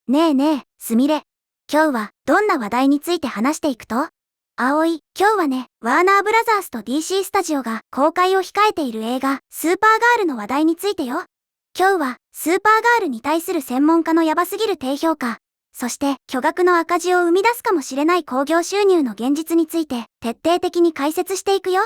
ねえねえ、すみれ。今日はどんな話題について話していくと？葵、今日はね、ワーナーブラザースと DC スタジオが公開を控えている映画、スーパーガールの話題についてよ。今日は、スーパーガールに対する専門家のヤバすぎる低評価、そして巨額の赤字を生み出すかもしれない興行収入の現実について、徹底的に解説していくよ。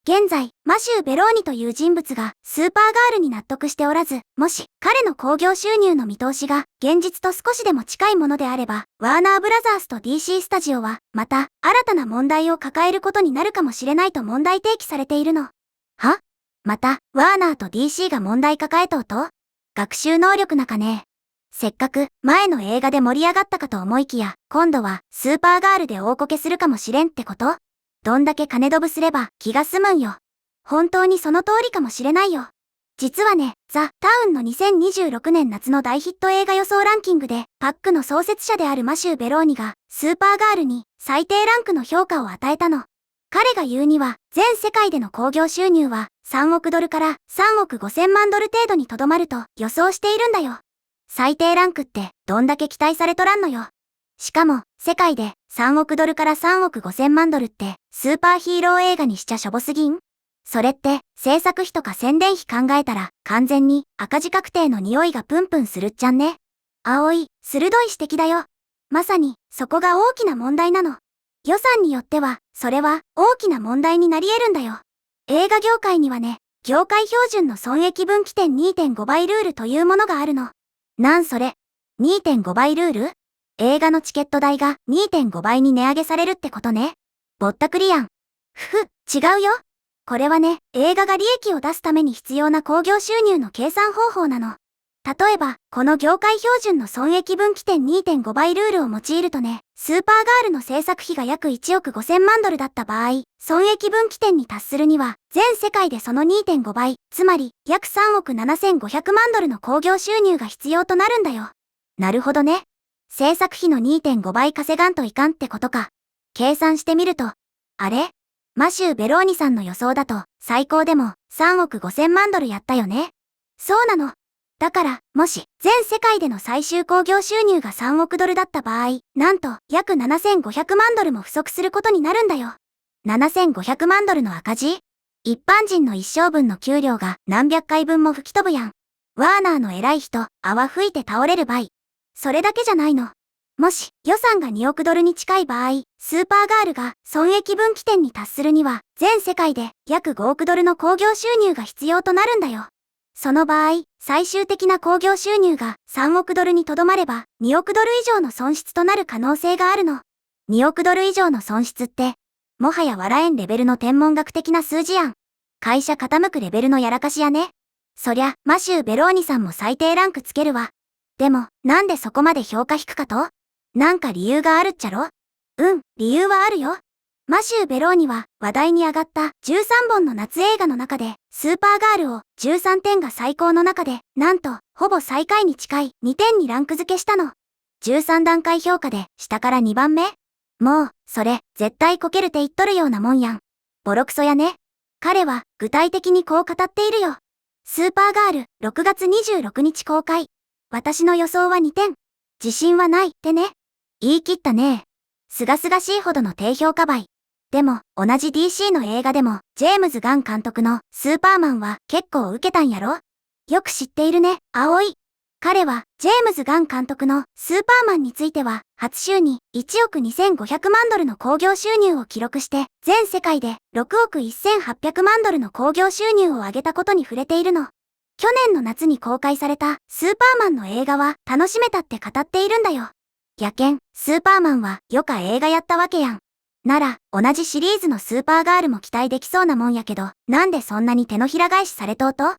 現在、マシュー・ベローニという人物がスーパーガールに納得しておらず、もし彼の興行収入の見通しが現実と少しでも近いものであれば、ワーナーブラザースと DC スタジオはまた新たな問題を抱えることになるかもしれないと問題提起されているの。は？また、ワーナーと DC が問題抱えとうと？学習能力なかね。せっかく前の映画で盛り上がったかと思いきや、今度はスーパーガールで大こけするかもしれんってこと？どんだけ金ドブすれば気が済むんよ。本当にその通りかもしれないよ。実はね、ザ・タウンの2026年夏の大ヒット映画予想ランキングで、パックの創設者であるマシュー・ベローニが、スーパーガールに最低ランクの評価を与えたの。彼が言うには、全世界での興行収入は3億ドルから3億5千万ドル程度にとどまると予想しているんだよ。最低ランクってどんだけ期待されとらんのよ。しかも、世界で3億ドルから3億5千万ドルって、スーパーヒーロー映画にしちゃしょぼすぎん？それって、制作費とか宣伝費考えたら、完全に赤字確定の匂いがプンプンするっちゃんね。葵、鋭い指摘だよ。まさに、そこが大きな問題なの。予算によっては、それは大きな問題になり得るんだよ。映画業界にはね、業界標準の損益分岐点 2.5 倍ルールというものがあるの。なんそれ？ 2.5 倍ルール？映画のチケット代が 2.5 倍に値上げされるってことね。ぼったくりやん。違うよ。これはね、映画が利益を出すために必要な興行収入の計算方法なの。例えば、この業界標準の損益分岐点 2.5 倍ルールを用いるとね、スーパーガールの制作費が約1億5千万ドルだった場合、損益分岐点に達するには、全世界でその 2.5 倍、つまり約3億7500万ドルの興行収入が必要となるんだよ。なるほどね。制作費の 2.5 倍稼がんといかんってことか。計算してみると、あれ？マシュー・ベローニさんの予想だと、最高でも3億5千万ドルやったよね。そうなの。だから、もし、全世界での最終興行収入が3億ドルだった場合、なんと、約7500万ドルも不足することになるんだよ。7500万ドルの赤字？一般人の一生分の給料が何百回分も吹き飛ぶやん。ワーナーの偉い人、泡吹いて倒れるばい。それだけじゃないの。もし予算が2億ドルに近い場合、スーパーガールが損益分岐点に達するには、全世界で約5億ドルの興行収入が必要となるんだよ。その場合、最終的な興行収入が3億ドルにとどまれば、2億ドル以上の損失となる可能性があるの。2億ドル以上の損失って、もはや笑えんレベルの天文学的な数字やん。会社傾くレベルのやらかしやね。そりゃ、マシュー・ベローニさんも最低ランクつけるわ。でも、なんでそこまで評価低かと？なんか理由があるっちゃろ？理由はあるよ。マシュー・ベローニは話題に上がった13本の夏映画の中で、スーパーガールを13点が最高の中で、なんと、ほぼ最下位に近い2点にランク付けしたの。13段階評価で下から2番目？もう、それ、絶対こけるって言っとるようなもんやん。ボロクソやね。彼は具体的にこう語っているよ。スーパーガール、6月26日公開。私の予想は2点。自信はないってね。言い切ったね。すがすがしいほどの低評価倍。でも、同じ DC の映画でも、ジェームズ・ガン監督のスーパーマンは結構受けたんやろ？よく知っているね、葵。彼は、ジェームズ・ガン監督のスーパーマンについては、初週に1億2500万ドルの興行収入を記録して、全世界で6億1800万ドルの興行収入を上げたことに触れているの。去年の夏に公開されたスーパーマンの映画は楽しめたって語っているんだよ。やけん、スーパーマンはよか映画やったわけやん。なら、同じシリーズのスーパーガールも期待できそうなもんやけど、なんでそんなに手のひら返しされとうと？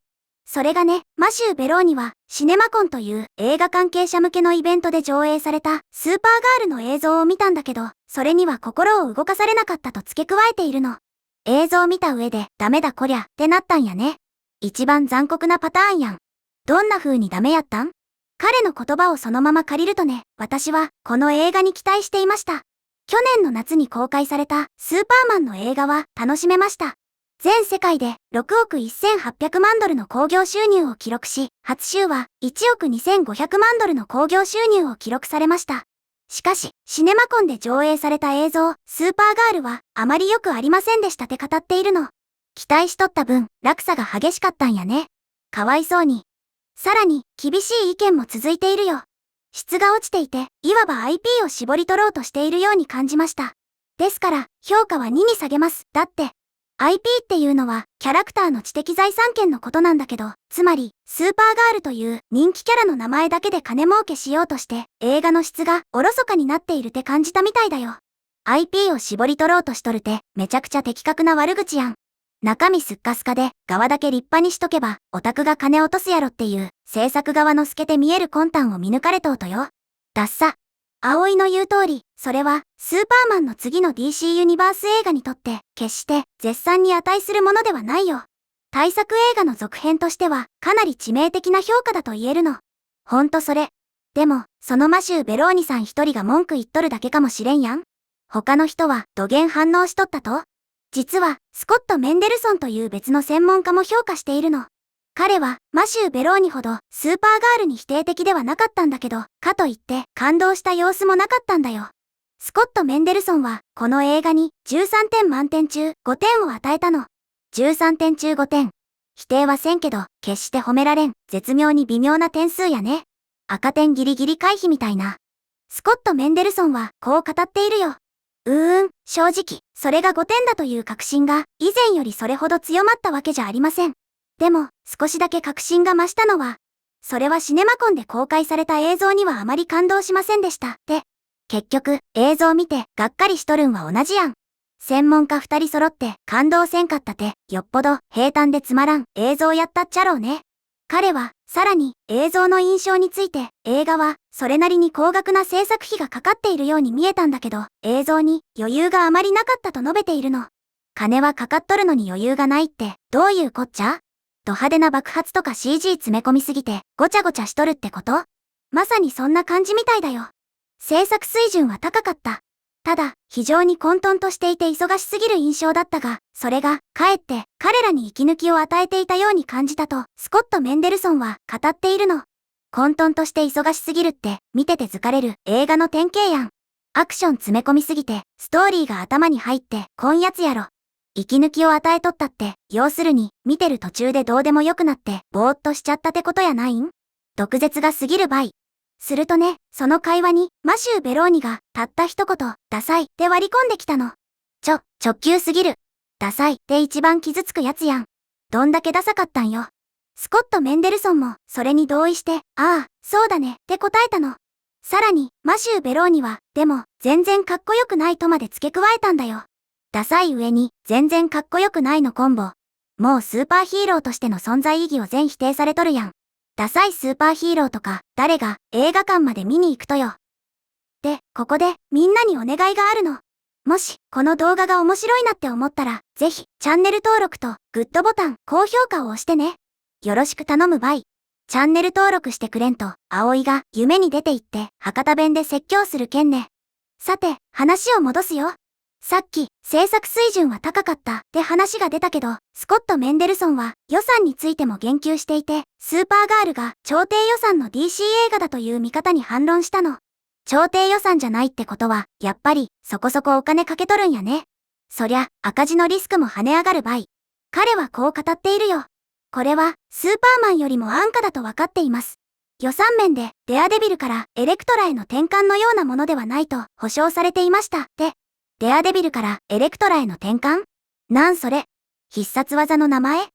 それがね、マシュー・ベローニは、シネマコンという映画関係者向けのイベントで上映されたスーパーガールの映像を見たんだけど、それには心を動かされなかったと付け加えているの。映像見た上で、ダメだこりゃ、ってなったんやね。一番残酷なパターンやん。どんな風にダメやったん？彼の言葉をそのまま借りるとね、私はこの映画に期待していました。去年の夏に公開されたスーパーマンの映画は楽しめました。全世界で6億1800万ドルの興行収入を記録し、初週は1億2500万ドルの興行収入を記録されました。しかし、シネマコンで上映された映像、スーパーガールはあまり良くありませんでしたって語っているの。期待しとった分、落差が激しかったんやね。かわいそうに。さらに、厳しい意見も続いているよ。質が落ちていて、いわば IP を絞り取ろうとしているように感じました。ですから、評価は2に下げます。だって、IP っていうのは、キャラクターの知的財産権のことなんだけど、つまり、スーパーガールという人気キャラの名前だけで金儲けしようとして、映画の質がおろそかになっているって感じたみたいだよ。IP を絞り取ろうとしとるて、めちゃくちゃ的確な悪口やん。中身すっかすかで、側だけ立派にしとけば、オタクが金落とすやろっていう、制作側の透けて見える魂胆を見抜かれとうとよ。だっさ。葵の言う通り、それは、スーパーマンの次の DC ユニバース映画にとって、決して、絶賛に値するものではないよ。大作映画の続編としては、かなり致命的な評価だと言えるの。ほんとそれ。でも、そのマシュー・ベローニさん一人が文句言っとるだけかもしれんやん。他の人は、どげん反応しとったと？実は、スコット・メンデルソンという別の専門家も評価しているの。彼は、マシュー・ベローニほど、スーパーガールに否定的ではなかったんだけど、かといって、感動した様子もなかったんだよ。スコット・メンデルソンは、この映画に、13点満点中、5点を与えたの。13点中5点。否定はせんけど、決して褒められん、絶妙に微妙な点数やね。赤点ギリギリ回避みたいな。スコット・メンデルソンは、こう語っているよ。正直、それが5点だという確信が、以前よりそれほど強まったわけじゃありません。でも、少しだけ確信が増したのは、それはシネマコンで公開された映像にはあまり感動しませんでした。で、結局、映像見て、がっかりしとるんは同じやん。専門家2人揃って感動せんかったて、よっぽど平坦でつまらん映像やったっちゃろうね。彼は、さらに映像の印象について、映画はそれなりに高額な制作費がかかっているように見えたんだけど、映像に余裕があまりなかったと述べているの。金はかかっとるのに余裕がないってどういうこっちゃ？ド派手な爆発とか CG 詰め込みすぎてごちゃごちゃしとるってこと？まさにそんな感じみたいだよ。制作水準は高かった。ただ、非常に混沌としていて忙しすぎる印象だったが、それが、かえって、彼らに息抜きを与えていたように感じたと、スコット・メンデルソンは語っているの。混沌として忙しすぎるって、見てて疲れる映画の典型やん。アクション詰め込みすぎて、ストーリーが頭に入って、こんやつやろ。息抜きを与えとったって、要するに、見てる途中でどうでもよくなって、ぼーっとしちゃったってことやないん？毒舌が過ぎるばい。するとね、その会話に、マシュー・ベローニが、たった一言、ダサい、って割り込んできたの。直球すぎる。ダサい、って一番傷つくやつやん。どんだけダサかったんよ。スコット・メンデルソンも、それに同意して、ああ、そうだね、って答えたの。さらに、マシュー・ベローニは、でも、全然かっこよくないとまで付け加えたんだよ。ダサい上に、全然かっこよくないのコンボ。もうスーパーヒーローとしての存在意義を全否定されとるやん。ダサいスーパーヒーローとか、誰が映画館まで見に行くとよ。で、ここでみんなにお願いがあるの。もし、この動画が面白いなって思ったら、ぜひ、チャンネル登録とグッドボタン、高評価を押してね。よろしく頼むばい。チャンネル登録してくれんと、葵が夢に出て行って、博多弁で説教するけんね。さて、話を戻すよ。さっき、制作水準は高かったって話が出たけど、スコット・メンデルソンは予算についても言及していて、スーパーガールが超低予算の DC 映画だという見方に反論したの。超低予算じゃないってことは、やっぱりそこそこお金かけとるんやね。そりゃ、赤字のリスクも跳ね上がるばい。彼はこう語っているよ。これは、スーパーマンよりも安価だと分かっています。予算面で、デアデビルからエレクトラへの転換のようなものではないと保証されていました。で、デアデビルからエレクトラへの転換？なんそれ？必殺技の名前？違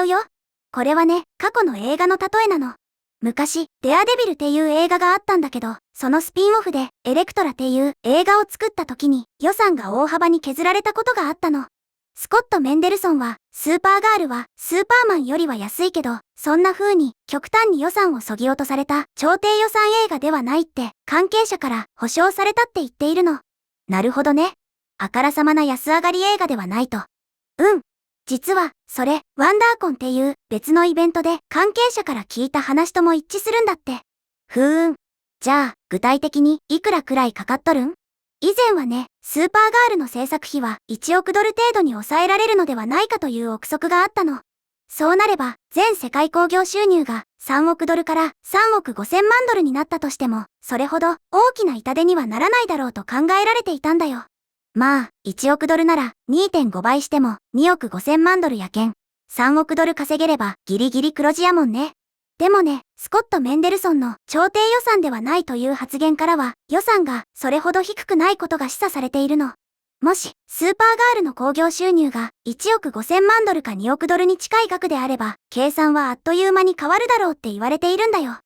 うよ。これはね、過去の映画の例えなの。昔、デアデビルっていう映画があったんだけど、そのスピンオフでエレクトラっていう映画を作った時に予算が大幅に削られたことがあったの。スコット・メンデルソンは、スーパーガールはスーパーマンよりは安いけど、そんな風に極端に予算を削ぎ落とされた超低予算映画ではないって関係者から保証されたって言っているの。なるほどね。あからさまな安上がり映画ではないと。実は、それ、ワンダーコンっていう別のイベントで関係者から聞いた話とも一致するんだって。じゃあ、具体的にいくらくらいかかっとるん？以前はね、スーパーガールの制作費は1億ドル程度に抑えられるのではないかという憶測があったの。そうなれば、全世界興行収入が3億ドルから3億5千万ドルになったとしても、それほど大きな痛手にはならないだろうと考えられていたんだよ。まあ、1億ドルなら 2.5 倍しても2億5千万ドルやけん。3億ドル稼げればギリギリ黒字やもんね。でもね、スコット・メンデルソンの調停予算ではないという発言からは、予算がそれほど低くないことが示唆されているの。もし、スーパーガールの興行収入が1億5千万ドルか2億ドルに近い額であれば、計算はあっという間に変わるだろうって言われているんだよ。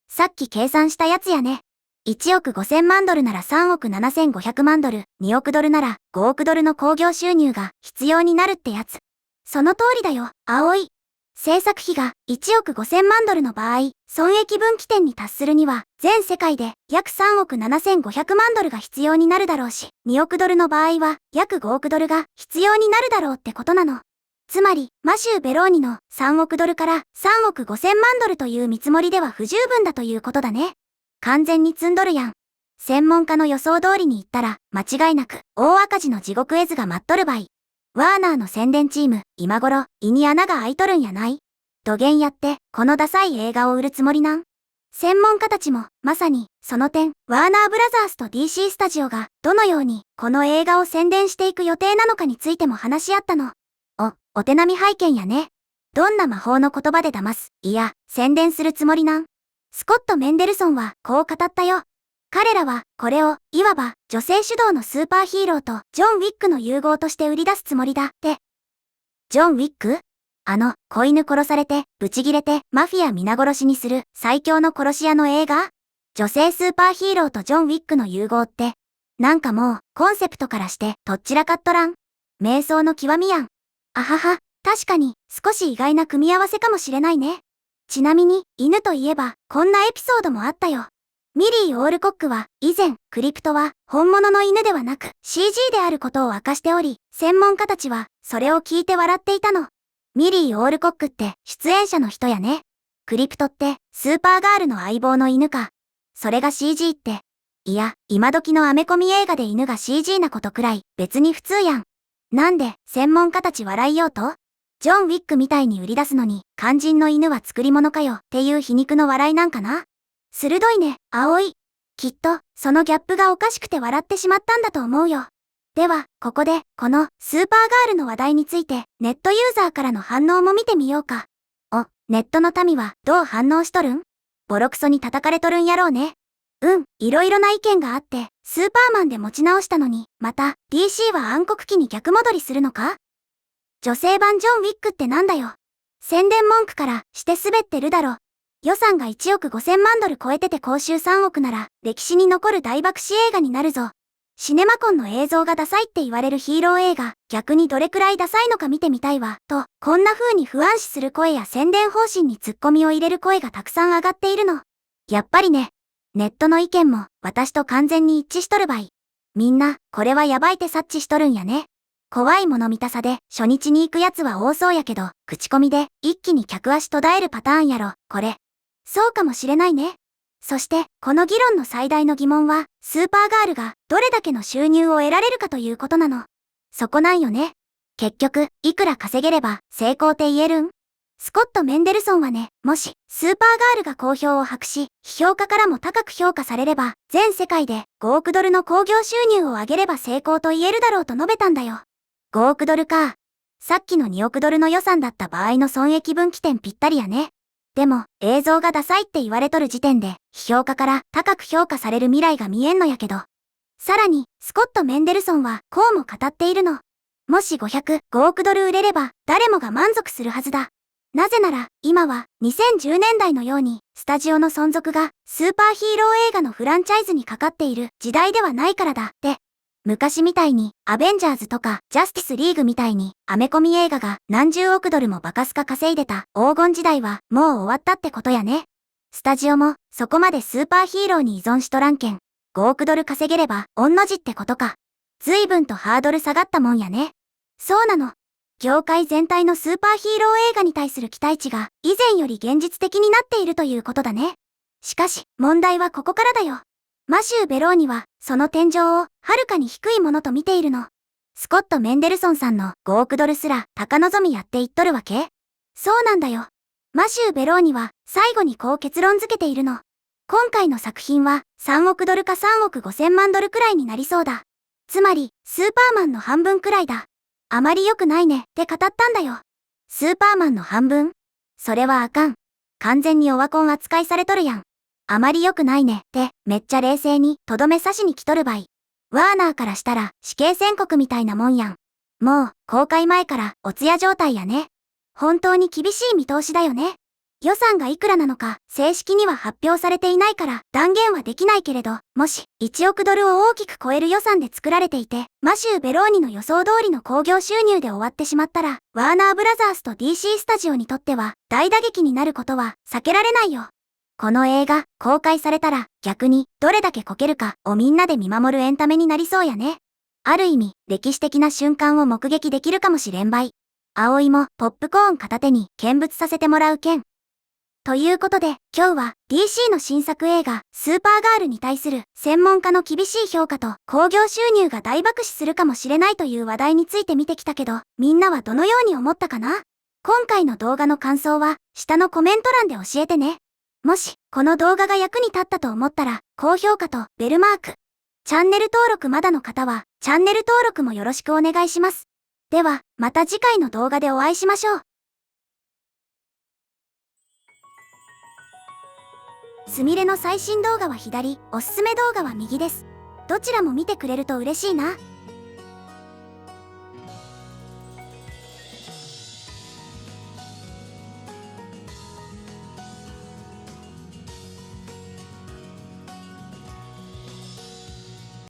さっき計算したやつやね。1億5千万ドルなら3億7500万ドル、2億ドルなら5億ドルの興行収入が必要になるってやつ。その通りだよ、葵。制作費が1億5千万ドルの場合、損益分岐点に達するには、全世界で約3億7500万ドルが必要になるだろうし、2億ドルの場合は約5億ドルが必要になるだろうってことなの。つまり、マシュー・ベローニの3億ドルから3億5千万ドルという見積もりでは不十分だということだね。完全に積んどるやん。専門家の予想通りに言ったら、間違いなく大赤字の地獄絵図が待っとるばい。ワーナーの宣伝チーム、今頃、胃に穴が開いとるんやない？土幻やって、このダサい映画を売るつもりなん？専門家たちも、まさに、その点、ワーナーブラザースと DC スタジオが、どのように、この映画を宣伝していく予定なのかについても話し合ったの。お手並み拝見やね。どんな魔法の言葉で騙す、いや、宣伝するつもりなん？スコット・メンデルソンは、こう語ったよ。彼らは、これを、いわば、女性主導のスーパーヒーローと、ジョン・ウィックの融合として売り出すつもりだ、って。ジョン・ウィック？子犬殺されて、ブチギレて、マフィア皆殺しにする、最強の殺し屋の映画？女性スーパーヒーローとジョン・ウィックの融合って、なんかもう、コンセプトからして、とっちらかっとらん？瞑想の極みやん。あはは、確かに、少し意外な組み合わせかもしれないね。ちなみに、犬といえば、こんなエピソードもあったよ。ミリー・オールコックは、以前、クリプトは、本物の犬ではなく、CG であることを明かしており、専門家たちは、それを聞いて笑っていたの。ミリー・オールコックって、出演者の人やね。クリプトって、スーパーガールの相棒の犬か。それが CG って。いや、今時のアメコミ映画で犬が CG なことくらい、別に普通やん。なんで、専門家たち笑いようと？ジョン・ウィックみたいに売り出すのに、肝心の犬は作り物かよ、っていう皮肉の笑いなんかな？鋭いね、葵。きっと、そのギャップがおかしくて笑ってしまったんだと思うよ。では、ここで、このスーパーガールの話題について、ネットユーザーからの反応も見てみようか。ネットの民はどう反応しとるん？ボロクソに叩かれとるんやろうね。いろいろな意見があって、スーパーマンで持ち直したのに、また、DC は暗黒期に逆戻りするのか？女性版ジョン・ウィックってなんだよ。宣伝文句からして滑ってるだろ。予算が1億5千万ドル超えてて興収3億なら、歴史に残る大爆死映画になるぞ。シネマコンの映像がダサいって言われるヒーロー映画、逆にどれくらいダサいのか見てみたいわ、と、こんな風に不安視する声や宣伝方針にツッコミを入れる声がたくさん上がっているの。やっぱりね、ネットの意見も、私と完全に一致しとるばい。みんな、これはやばいって察知しとるんやね。怖いもの見たさで、初日に行くやつは多そうやけど、口コミで、一気に客足途絶えるパターンやろ、これ。そうかもしれないね。そして、この議論の最大の疑問は、スーパーガールがどれだけの収入を得られるかということなの。そこなんよね。結局、いくら稼げれば成功って言えるん？スコット・メンデルソンはね、もし、スーパーガールが好評を博し、批評家からも高く評価されれば、全世界で5億ドルの興行収入を上げれば成功と言えるだろうと述べたんだよ。5億ドルか。さっきの2億ドルの予算だった場合の損益分岐点ぴったりやね。でも、映像がダサいって言われとる時点で、批評家から高く評価される未来が見えんのやけど。さらに、スコット・メンデルソンはこうも語っているの。もし505億ドル売れれば、誰もが満足するはずだ。なぜなら、今は2010年代のように、スタジオの存続がスーパーヒーロー映画のフランチャイズにかかっている時代ではないからだって。昔みたいに、アベンジャーズとかジャスティスリーグみたいに、アメコミ映画が何十億ドルもバカスカ稼いでた黄金時代はもう終わったってことやね。スタジオも、そこまでスーパーヒーローに依存しとらんけん。5億ドル稼げれば、御の字ってことか。随分とハードル下がったもんやね。そうなの。業界全体のスーパーヒーロー映画に対する期待値が、以前より現実的になっているということだね。しかし、問題はここからだよ。マシュー・ベローニは、その天井をはるかに低いものと見ているの。スコット・メンデルソンさんの5億ドルすら高望みやって言っとるわけ？そうなんだよ。マシュー・ベローニは最後にこう結論付けているの。今回の作品は3億ドルか3億5千万ドルくらいになりそうだ。つまり、スーパーマンの半分くらいだ。あまり良くないねって語ったんだよ。スーパーマンの半分？それはあかん。完全にオワコン扱いされとるやん。あまり良くないねってめっちゃ冷静にとどめ刺しに来とるばい。ワーナーからしたら死刑宣告みたいなもんやん。もう公開前からお通夜状態やね。本当に厳しい見通しだよね。予算がいくらなのか正式には発表されていないから断言はできないけれど、もし1億ドルを大きく超える予算で作られていて、マシュー・ベローニの予想通りの興行収入で終わってしまったら、ワーナーブラザースと DC スタジオにとっては大打撃になることは避けられないよ。この映画公開されたら逆にどれだけこけるかをみんなで見守るエンタメになりそうやね。ある意味歴史的な瞬間を目撃できるかもしれんばい。葵もポップコーン片手に見物させてもらうけん。ということで、今日は DC の新作映画スーパーガールに対する専門家の厳しい評価と興行収入が大爆死するかもしれないという話題について見てきたけど、みんなはどのように思ったかな？今回の動画の感想は下のコメント欄で教えてね。もし、この動画が役に立ったと思ったら、高評価とベルマーク。チャンネル登録まだの方は、チャンネル登録もよろしくお願いします。では、また次回の動画でお会いしましょう。すみれの最新動画は左、おすすめ動画は右です。どちらも見てくれると嬉しいな。